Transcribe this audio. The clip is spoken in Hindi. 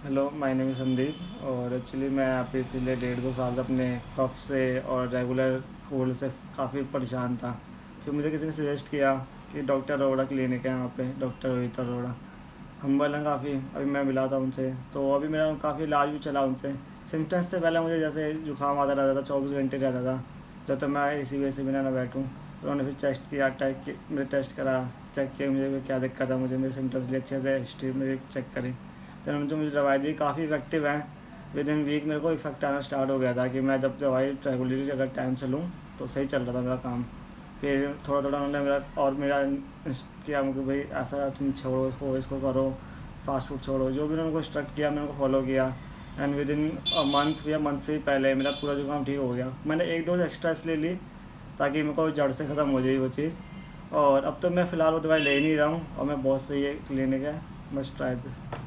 Hello, my name is Sandeep. और एक्चुअली मैं अभी पिछले 1.5-2 साल से अपने कफ से और रेगुलर कोल्ड से काफ़ी परेशान था। फिर मुझे किसी ने सजेस्ट किया कि डॉक्टर अरोड़ा क्लिनिक है यहाँ पे, डॉक्टर रोहित अरोड़ा। हम्बल हैं काफ़ी, अभी मैं मिला था उनसे तो अभी मेरा काफ़ी इलाज भी चला उनसे। सिम्टम्स से पहले मुझे जैसे जुकाम आता रहता था, 24 घंटे रहता था, जब तक मैं ए सी वे सी बिना ना बैठूँ। तो उन्होंने फिर टेस्ट किया, मेरे टेस्ट करा, चेक किया मुझे क्या दिक्कत है, मुझे मेरे सिम्टम्स लिए अच्छे से हिस्ट्री मेरी चेक करी। तो उन्होंने जो मुझे दवाई दी काफ़ी इफेक्टिव है। विद इन वीक मेरे को इफेक्ट आना स्टार्ट हो गया था कि मैं जब दवाई रेगुलरली अगर टाइम से लूँ तो सही चल रहा था मेरा काम। फिर थोड़ा थोड़ा उन्होंने मेरा किया मुझे, भाई ऐसा तुम छोड़ो इसको करो, फास्ट फूड छोड़ो, जो भी उन्होंने को इंस्ट्रक्ट किया मैंने उनको फॉलो किया। एंड विद इन मंथ या मंथ से ही पहले मेरा पूरा जो काम ठीक हो गया। मैंने एक डोज एक्स्ट्रा इसलिए ली ताकि मेरे को जड़ से ख़त्म हो जाए वो चीज़। और अब तो मैं फ़िलहाल वो दवाई ले ही नहीं रहा हूँ और मैं बहुत सही है क्लिनिक है, मस्ट ट्राई दिस।